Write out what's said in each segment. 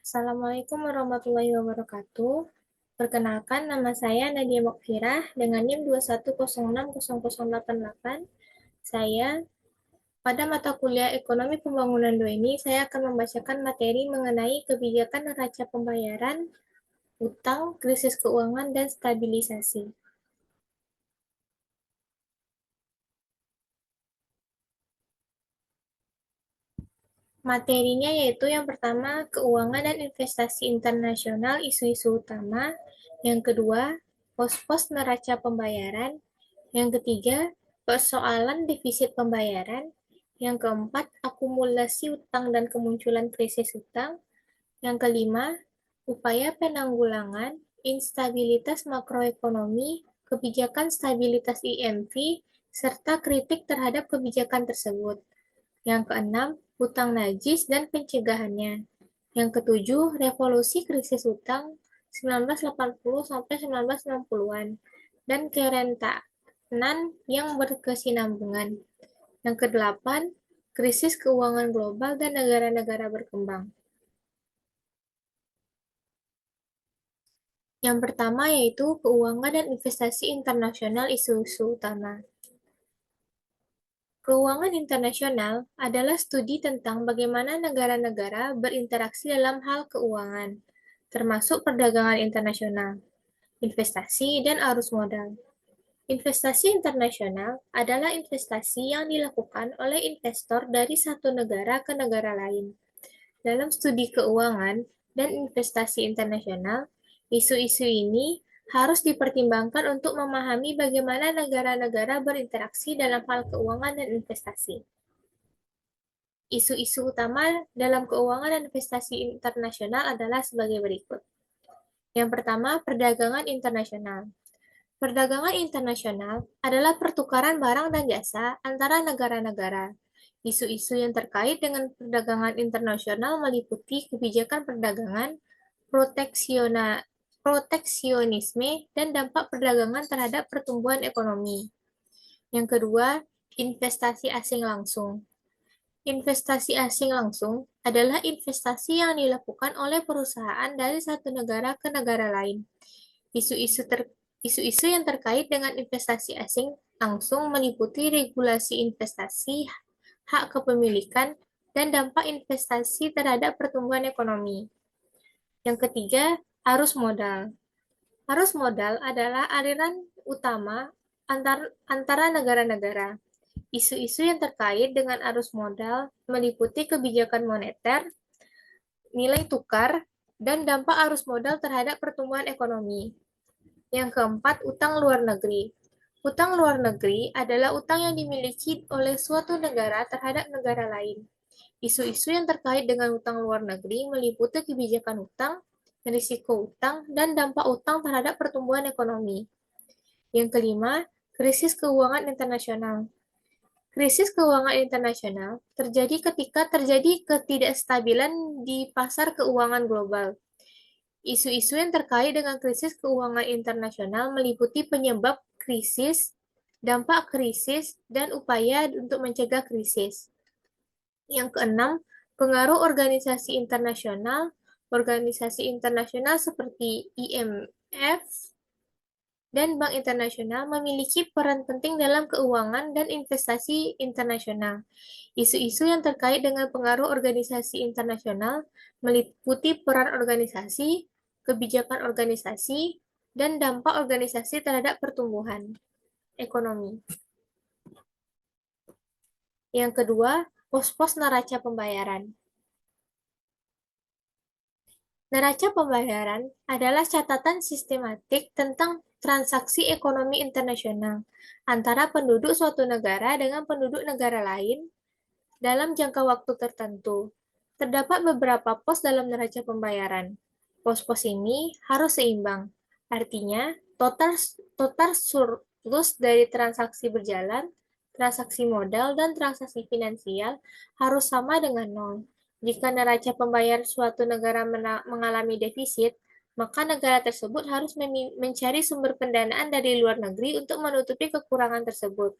Assalamualaikum warahmatullahi wabarakatuh. Perkenalkan, nama saya Nadia Mokfirah dengan NIM 210600888. Saya pada mata kuliah Ekonomi Pembangunan 2 ini, saya akan membacakan materi mengenai kebijakan neraca pembayaran, utang, krisis keuangan, dan stabilisasi. Materinya yaitu yang pertama, keuangan dan investasi internasional, isu-isu utama. Yang kedua, pos-pos neraca pembayaran. Yang ketiga, persoalan defisit pembayaran. Yang keempat, akumulasi utang dan kemunculan krisis utang. Yang kelima, upaya penanggulangan instabilitas makroekonomi, kebijakan stabilitas IMF, serta kritik terhadap kebijakan tersebut. Yang keenam, hutang najis dan pencegahannya. Yang ketujuh, revolusi krisis hutang 1980 sampai 1960-an dan kerentanan yang berkesinambungan. Yang kedelapan, krisis keuangan global dan negara-negara berkembang. Yang pertama yaitu keuangan dan investasi internasional, isu-isu utama. Keuangan internasional adalah studi tentang bagaimana negara-negara berinteraksi dalam hal keuangan, termasuk perdagangan internasional, investasi, dan arus modal. Investasi internasional adalah investasi yang dilakukan oleh investor dari satu negara ke negara lain. Dalam studi keuangan dan investasi internasional, isu-isu ini harus dipertimbangkan untuk memahami bagaimana negara-negara berinteraksi dalam hal keuangan dan investasi. Isu-isu utama dalam keuangan dan investasi internasional adalah sebagai berikut. Yang pertama, perdagangan internasional. Perdagangan internasional adalah pertukaran barang dan jasa antara negara-negara. Isu-isu yang terkait dengan perdagangan internasional meliputi kebijakan perdagangan, proteksionisme, dan dampak perdagangan terhadap pertumbuhan ekonomi. Yang kedua, investasi asing langsung. Investasi asing langsung adalah investasi yang dilakukan oleh perusahaan dari satu negara ke negara lain. Isu-isu yang terkait dengan investasi asing langsung meliputi regulasi investasi, hak kepemilikan, dan dampak investasi terhadap pertumbuhan ekonomi. Yang ketiga, arus modal. Arus modal adalah aliran utama antara negara-negara. Isu-isu yang terkait dengan arus modal meliputi kebijakan moneter, nilai tukar, dan dampak arus modal terhadap pertumbuhan ekonomi. Yang keempat, utang luar negeri. Utang luar negeri adalah utang yang dimiliki oleh suatu negara terhadap negara lain. Isu-isu yang terkait dengan utang luar negeri meliputi kebijakan utang, risiko utang, dan dampak utang terhadap pertumbuhan ekonomi. Yang kelima, krisis keuangan internasional. Krisis keuangan internasional terjadi ketika terjadi ketidakstabilan di pasar keuangan global. Isu-isu yang terkait dengan krisis keuangan internasional meliputi penyebab krisis, dampak krisis, dan upaya untuk mencegah krisis. Yang keenam, pengaruh organisasi internasional. Organisasi internasional seperti IMF dan Bank Internasional memiliki peran penting dalam keuangan dan investasi internasional. Isu-isu yang terkait dengan pengaruh organisasi internasional meliputi peran organisasi, kebijakan organisasi, dan dampak organisasi terhadap pertumbuhan ekonomi. Yang kedua, pos-pos neraca pembayaran. Neraca pembayaran adalah catatan sistematik tentang transaksi ekonomi internasional antara penduduk suatu negara dengan penduduk negara lain dalam jangka waktu tertentu. Terdapat beberapa pos dalam neraca pembayaran. Pos-pos ini harus seimbang. Artinya, total surplus dari transaksi berjalan, transaksi modal, dan transaksi finansial harus sama dengan nol. Jika neraca pembayaran suatu negara mengalami defisit, maka negara tersebut harus mencari sumber pendanaan dari luar negeri untuk menutupi kekurangan tersebut.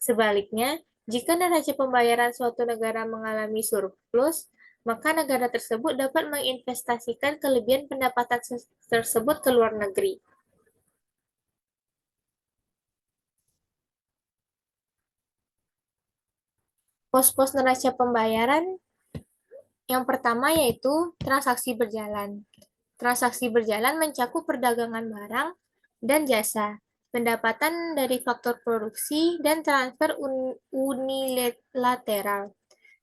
Sebaliknya, jika neraca pembayaran suatu negara mengalami surplus, maka negara tersebut dapat menginvestasikan kelebihan pendapatan tersebut ke luar negeri. Pos-pos neraca pembayaran yang pertama yaitu transaksi berjalan. Transaksi berjalan mencakup perdagangan barang dan jasa, pendapatan dari faktor produksi, dan transfer unilateral.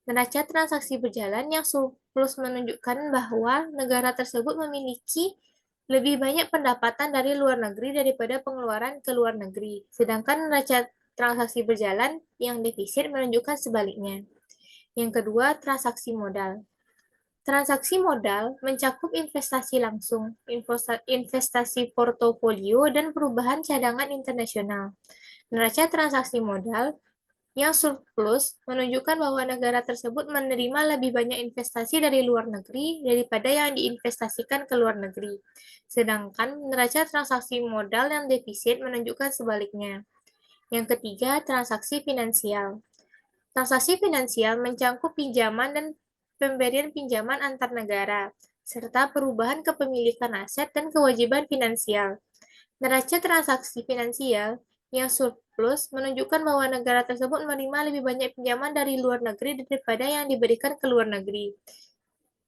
Neraca transaksi berjalan yang surplus menunjukkan bahwa negara tersebut memiliki lebih banyak pendapatan dari luar negeri daripada pengeluaran ke luar negeri. Sedangkan neraca transaksi berjalan yang defisit menunjukkan sebaliknya. Yang kedua, transaksi modal. Transaksi modal mencakup investasi langsung, investasi portofolio, dan perubahan cadangan internasional. Neraca transaksi modal yang surplus menunjukkan bahwa negara tersebut menerima lebih banyak investasi dari luar negeri daripada yang diinvestasikan ke luar negeri. Sedangkan neraca transaksi modal yang defisit menunjukkan sebaliknya. Yang ketiga, transaksi finansial. Transaksi finansial mencakup pinjaman dan pemberian pinjaman antar negara, serta perubahan kepemilikan aset dan kewajiban finansial. Neraca transaksi finansial yang surplus menunjukkan bahwa negara tersebut menerima lebih banyak pinjaman dari luar negeri daripada yang diberikan ke luar negeri.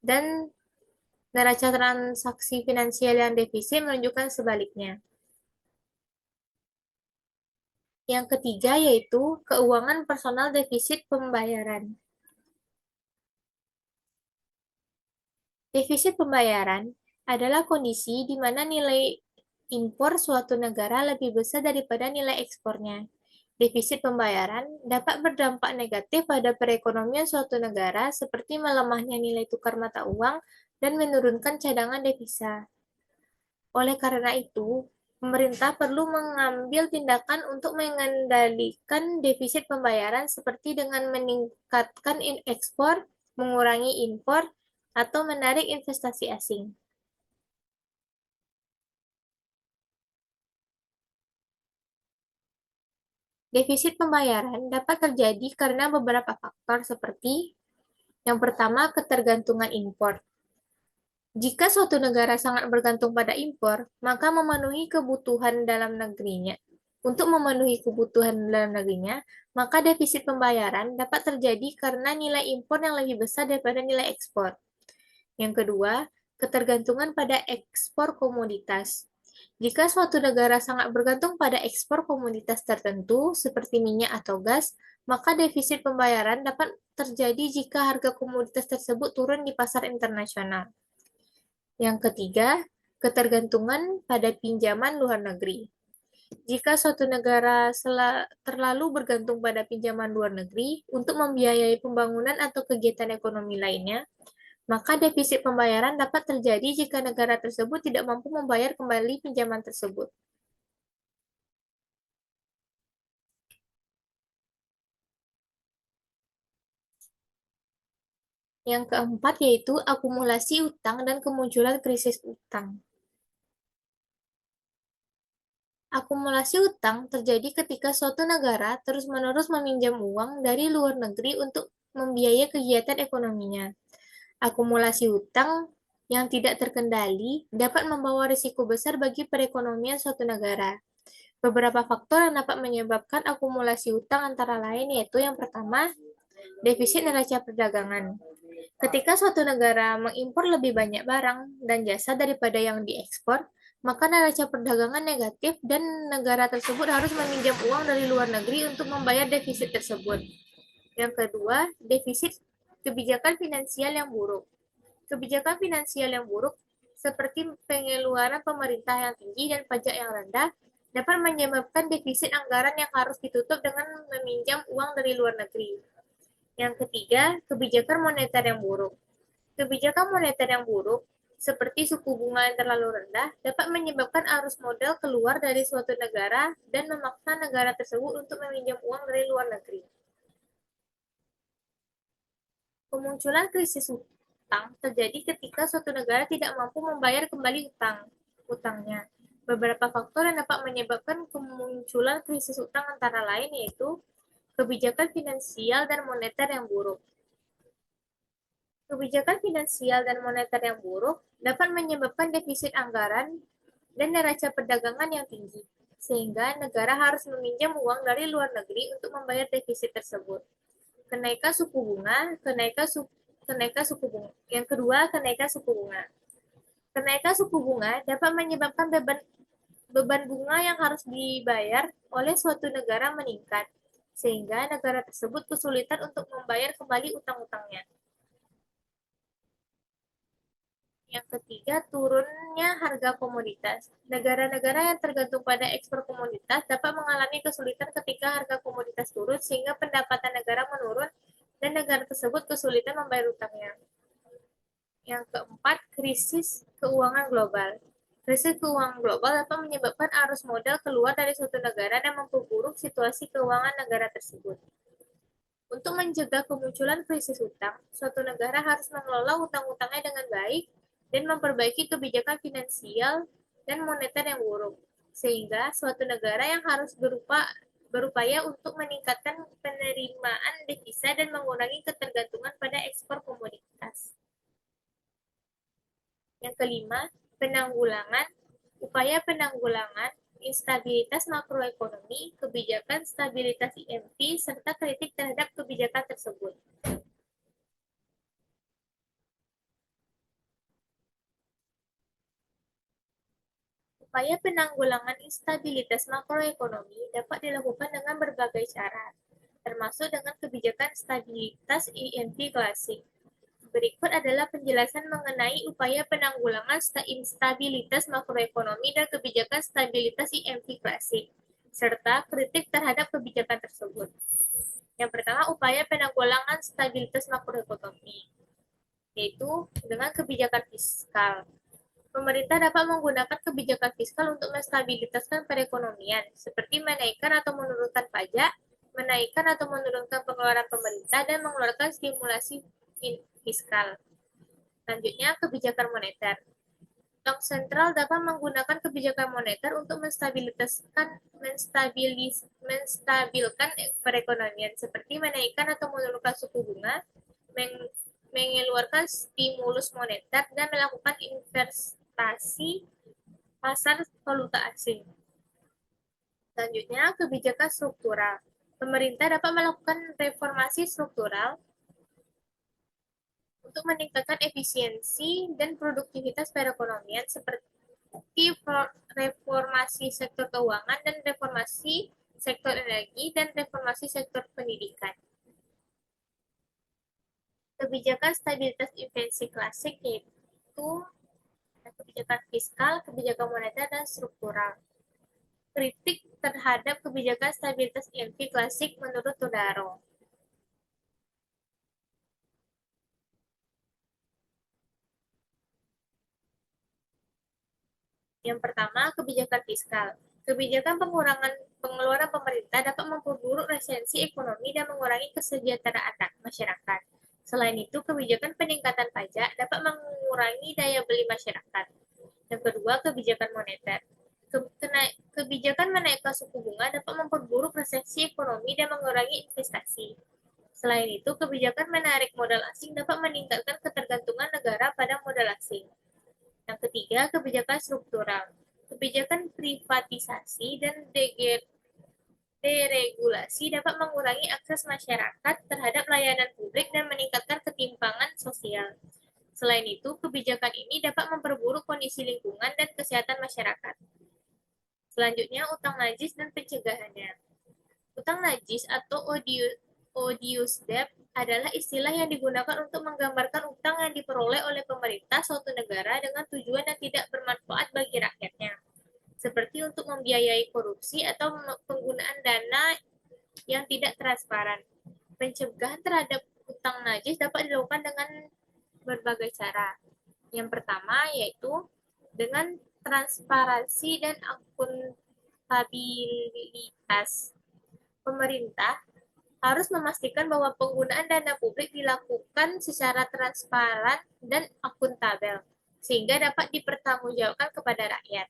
Dan neraca transaksi finansial yang defisit menunjukkan sebaliknya. Yang ketiga yaitu keuangan personal defisit pembayaran. Defisit pembayaran adalah kondisi di mana nilai impor suatu negara lebih besar daripada nilai ekspornya. Defisit pembayaran dapat berdampak negatif pada perekonomian suatu negara seperti melemahnya nilai tukar mata uang dan menurunkan cadangan devisa. Oleh karena itu, pemerintah perlu mengambil tindakan untuk mengendalikan defisit pembayaran seperti dengan meningkatkan ekspor, mengurangi impor, atau menarik investasi asing. Defisit pembayaran dapat terjadi karena beberapa faktor seperti yang pertama, ketergantungan impor. Jika suatu negara sangat bergantung pada impor, maka memenuhi kebutuhan dalam negerinya. Untuk memenuhi kebutuhan dalam negerinya, maka defisit pembayaran dapat terjadi karena nilai impor yang lebih besar daripada nilai ekspor. Yang kedua, ketergantungan pada ekspor komoditas. Jika suatu negara sangat bergantung pada ekspor komoditas tertentu, seperti minyak atau gas, maka defisit pembayaran dapat terjadi jika harga komoditas tersebut turun di pasar internasional. Yang ketiga, ketergantungan pada pinjaman luar negeri. Jika suatu negara terlalu bergantung pada pinjaman luar negeri untuk membiayai pembangunan atau kegiatan ekonomi lainnya, maka defisit pembayaran dapat terjadi jika negara tersebut tidak mampu membayar kembali pinjaman tersebut. Yang keempat yaitu akumulasi utang dan kemunculan krisis utang. Akumulasi utang terjadi ketika suatu negara terus-menerus meminjam uang dari luar negeri untuk membiayai kegiatan ekonominya. Akumulasi utang yang tidak terkendali dapat membawa risiko besar bagi perekonomian suatu negara. Beberapa faktor yang dapat menyebabkan akumulasi utang antara lain yaitu yang pertama, defisit neraca perdagangan. Ketika suatu negara mengimpor lebih banyak barang dan jasa daripada yang diekspor, maka neraca perdagangan negatif dan negara tersebut harus meminjam uang dari luar negeri untuk membayar defisit tersebut. Yang kedua, defisit kebijakan finansial yang buruk. Kebijakan finansial yang buruk seperti pengeluaran pemerintah yang tinggi dan pajak yang rendah dapat menyebabkan defisit anggaran yang harus ditutup dengan meminjam uang dari luar negeri. Yang ketiga, kebijakan moneter yang buruk. Kebijakan moneter yang buruk, seperti suku bunga yang terlalu rendah, dapat menyebabkan arus modal keluar dari suatu negara dan memaksa negara tersebut untuk meminjam uang dari luar negeri. Kemunculan krisis utang terjadi ketika suatu negara tidak mampu membayar kembali utangnya. Beberapa faktor yang dapat menyebabkan kemunculan krisis utang antara lain yaitu kebijakan finansial dan moneter yang buruk, Kebijakan finansial dan moneter yang buruk dapat menyebabkan defisit anggaran dan neraca perdagangan yang tinggi, sehingga negara harus meminjam uang dari luar negeri untuk membayar defisit tersebut. Kenaikan suku bunga, kenaikan suku bunga. Yang kedua, kenaikan suku bunga. Kenaikan suku bunga dapat menyebabkan beban bunga yang harus dibayar oleh suatu negara meningkat, sehingga negara tersebut kesulitan untuk membayar kembali utang-utangnya. Yang ketiga, turunnya harga komoditas. Negara-negara yang tergantung pada ekspor komoditas dapat mengalami kesulitan ketika harga komoditas turun sehingga pendapatan negara menurun dan negara tersebut kesulitan membayar utangnya. Yang keempat, krisis keuangan global. Krisis keuangan global dapat menyebabkan arus modal keluar dari suatu negara dan memperburuk situasi keuangan negara tersebut. Untuk mencegah kemunculan krisis hutang, suatu negara harus mengelola hutang-hutangnya dengan baik dan memperbaiki kebijakan finansial dan moneter yang buruk, sehingga suatu negara yang harus berupaya untuk meningkatkan penerimaan devisa dan mengurangi ketergantungan pada ekspor komoditas. Yang kelima, penanggulangan, upaya penanggulangan instabilitas makroekonomi, kebijakan stabilitas IMF, serta kritik terhadap kebijakan tersebut. Upaya penanggulangan instabilitas makroekonomi dapat dilakukan dengan berbagai cara, termasuk dengan kebijakan stabilitas IMF klasik. Berikut adalah penjelasan mengenai upaya penanggulangan instabilitas makroekonomi dan kebijakan stabilitas IMF klasik, serta kritik terhadap kebijakan tersebut. Yang pertama, upaya penanggulangan stabilitas makroekonomi, yaitu dengan kebijakan fiskal. Pemerintah dapat menggunakan kebijakan fiskal untuk menstabilitaskan perekonomian, seperti menaikkan atau menurunkan pajak, menaikkan atau menurunkan pengeluaran pemerintah, dan mengeluarkan stimulasi fiskal. Selanjutnya, kebijakan moneter. Bank sentral dapat menggunakan kebijakan moneter untuk menstabilkan perekonomian, seperti menaikkan atau menurunkan suku bunga, mengeluarkan stimulus moneter, dan melakukan investasi pasar valuta asing. Selanjutnya, kebijakan struktural. Pemerintah dapat melakukan reformasi struktural untuk meningkatkan efisiensi dan produktivitas perekonomian seperti reformasi sektor keuangan dan reformasi sektor energi dan reformasi sektor pendidikan. Kebijakan stabilitas inflasi klasik yaitu kebijakan fiskal, kebijakan moneter, dan struktural. Kritik terhadap kebijakan stabilitas IMF klasik menurut Todaro. Yang pertama, kebijakan fiskal. Kebijakan pengeluaran pemerintah dapat memperburuk resesi ekonomi dan mengurangi kesejahteraan masyarakat. Selain itu, kebijakan peningkatan pajak dapat mengurangi daya beli masyarakat. Yang kedua, kebijakan moneter. Kebijakan menaikkan suku bunga dapat memperburuk resesi ekonomi dan mengurangi investasi. Selain itu, kebijakan menarik modal asing dapat meningkatkan ketergantungan negara pada modal asing. Yang ketiga, kebijakan struktural. Kebijakan privatisasi dan deregulasi dapat mengurangi akses masyarakat terhadap layanan publik dan meningkatkan ketimpangan sosial. Selain itu, kebijakan ini dapat memperburuk kondisi lingkungan dan kesehatan masyarakat. Selanjutnya, utang najis dan pencegahannya. Utang najis atau odious debt adalah istilah yang digunakan untuk menggambarkan utang yang diperoleh oleh pemerintah suatu negara dengan tujuan yang tidak bermanfaat bagi rakyatnya, seperti untuk membiayai korupsi atau penggunaan dana yang tidak transparan. Pencegahan terhadap utang najis dapat dilakukan dengan berbagai cara. Yang pertama yaitu dengan transparansi dan akuntabilitas. Pemerintah harus memastikan bahwa penggunaan dana publik dilakukan secara transparan dan akuntabel, sehingga dapat dipertanggungjawabkan kepada rakyat.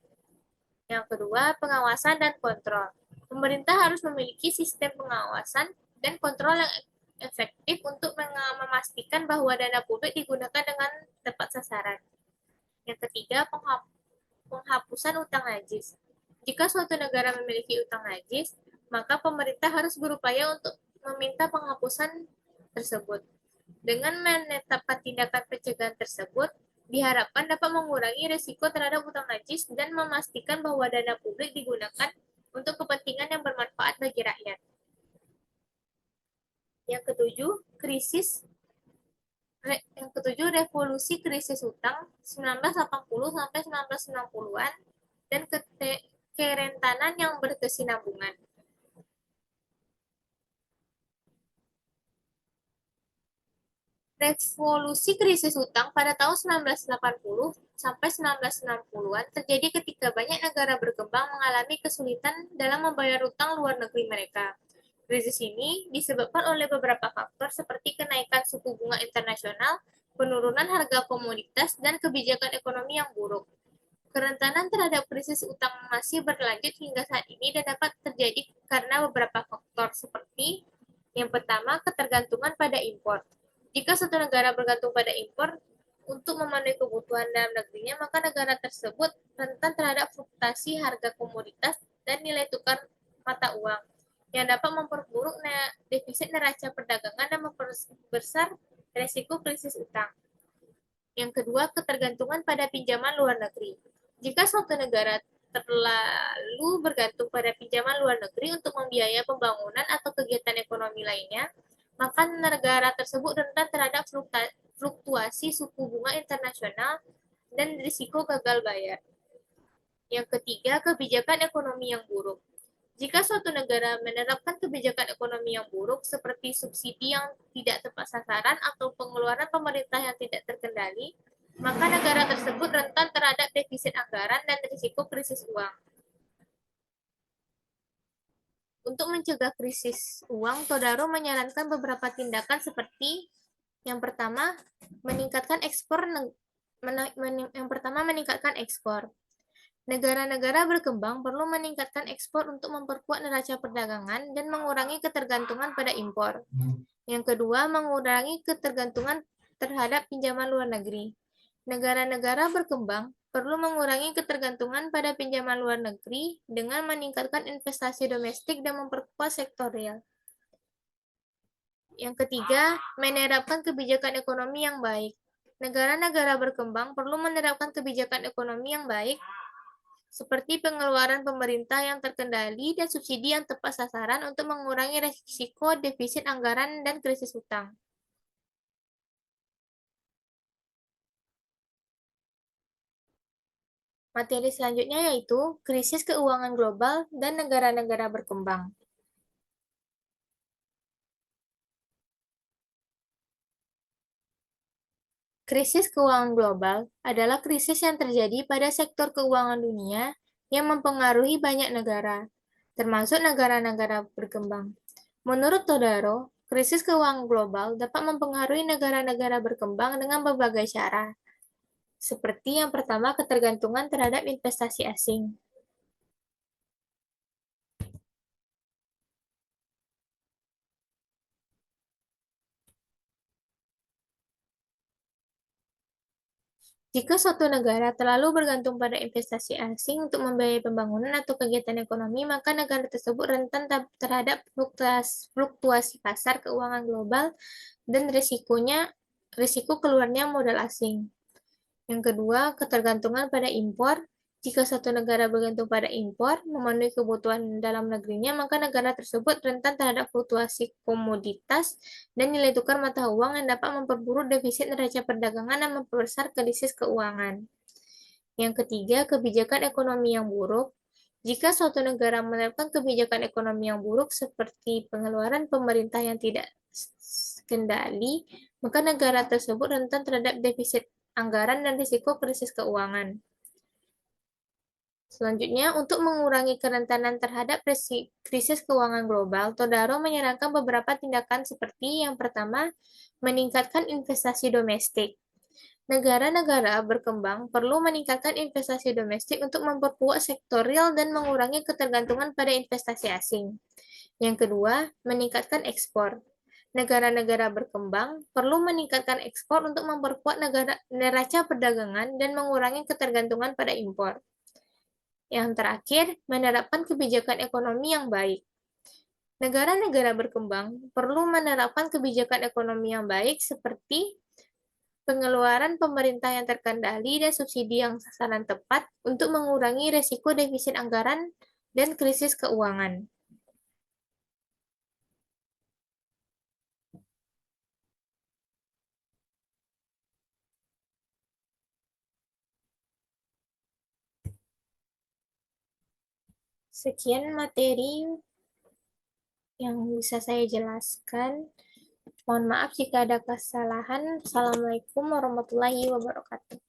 Yang kedua, pengawasan dan kontrol. Pemerintah harus memiliki sistem pengawasan dan kontrol yang efektif untuk memastikan bahwa dana publik digunakan dengan tepat sasaran. Yang ketiga, penghapusan utang najis. Jika suatu negara memiliki utang najis, maka pemerintah harus berupaya untuk meminta penghapusan tersebut. Dengan menetapkan tindakan pencegahan tersebut, diharapkan dapat mengurangi risiko terhadap utang najis dan memastikan bahwa dana publik digunakan untuk kepentingan yang bermanfaat bagi rakyat. Yang ketujuh, revolusi krisis utang 1980 sampai 1990-an dan kerentanan yang berkesinambungan. Revolusi krisis utang pada tahun 1980 sampai 1960-an terjadi ketika banyak negara berkembang mengalami kesulitan dalam membayar utang luar negeri mereka. Krisis ini disebabkan oleh beberapa faktor seperti kenaikan suku bunga internasional, penurunan harga komoditas, dan kebijakan ekonomi yang buruk. Kerentanan terhadap krisis utang masih berlanjut hingga saat ini dan dapat terjadi karena beberapa faktor seperti yang pertama, ketergantungan pada impor. Jika suatu negara bergantung pada impor untuk memenuhi kebutuhan dalam negerinya, maka negara tersebut rentan terhadap fluktuasi harga komoditas dan nilai tukar mata uang yang dapat memperburuk defisit neraca perdagangan dan memperbesar resiko krisis utang. Yang kedua, ketergantungan pada pinjaman luar negeri. Jika suatu negara terlalu bergantung pada pinjaman luar negeri untuk membiayai pembangunan atau kegiatan ekonomi lainnya, maka negara tersebut rentan terhadap fluktuasi suku bunga internasional dan risiko gagal bayar. Yang ketiga, kebijakan ekonomi yang buruk. Jika suatu negara menerapkan kebijakan ekonomi yang buruk seperti subsidi yang tidak tepat sasaran atau pengeluaran pemerintah yang tidak terkendali, maka negara tersebut rentan terhadap defisit anggaran dan risiko krisis uang. Untuk mencegah krisis uang, Todaro menyarankan beberapa tindakan seperti yang pertama, meningkatkan ekspor. Negara-negara berkembang perlu meningkatkan ekspor untuk memperkuat neraca perdagangan dan mengurangi ketergantungan pada impor. Yang kedua, mengurangi ketergantungan terhadap pinjaman luar negeri. Negara-negara berkembang perlu mengurangi ketergantungan pada pinjaman luar negeri dengan meningkatkan investasi domestik dan memperkuat sektor real. Yang ketiga, menerapkan kebijakan ekonomi yang baik. Negara-negara berkembang perlu menerapkan kebijakan ekonomi yang baik seperti pengeluaran pemerintah yang terkendali dan subsidi yang tepat sasaran untuk mengurangi risiko defisit anggaran dan krisis utang. Materi selanjutnya yaitu krisis keuangan global dan negara-negara berkembang. Krisis keuangan global adalah krisis yang terjadi pada sektor keuangan dunia yang mempengaruhi banyak negara, termasuk negara-negara berkembang. Menurut Todaro, krisis keuangan global dapat mempengaruhi negara-negara berkembang dengan berbagai cara, seperti yang pertama ketergantungan terhadap investasi asing. Jika suatu negara terlalu bergantung pada investasi asing untuk membiayai pembangunan atau kegiatan ekonomi, maka negara tersebut rentan terhadap fluktuasi pasar keuangan global dan risiko keluarnya modal asing. Yang kedua, ketergantungan pada impor. Jika suatu negara bergantung pada impor, memenuhi kebutuhan dalam negerinya, maka negara tersebut rentan terhadap fluktuasi komoditas dan nilai tukar mata uang yang dapat memperburuk defisit neraca perdagangan dan memperbesar krisis keuangan. Yang ketiga, kebijakan ekonomi yang buruk. Jika suatu negara menerapkan kebijakan ekonomi yang buruk seperti pengeluaran pemerintah yang tidak kendali, maka negara tersebut rentan terhadap defisit anggaran dan risiko krisis keuangan. Selanjutnya, untuk mengurangi kerentanan terhadap krisis keuangan global, Todaro menyarankan beberapa tindakan seperti yang pertama, meningkatkan investasi domestik. Negara-negara berkembang perlu meningkatkan investasi domestik untuk memperkuat sektor real dan mengurangi ketergantungan pada investasi asing. Yang kedua, meningkatkan ekspor. Negara-negara berkembang perlu meningkatkan ekspor untuk memperkuat neraca perdagangan dan mengurangi ketergantungan pada impor. Yang terakhir, menerapkan kebijakan ekonomi yang baik. Negara-negara berkembang perlu menerapkan kebijakan ekonomi yang baik seperti pengeluaran pemerintah yang terkendali dan subsidi yang sasaran tepat untuk mengurangi resiko defisit anggaran dan krisis keuangan. Sekian materi yang bisa saya jelaskan. Mohon maaf jika ada kesalahan. Assalamualaikum warahmatullahi wabarakatuh.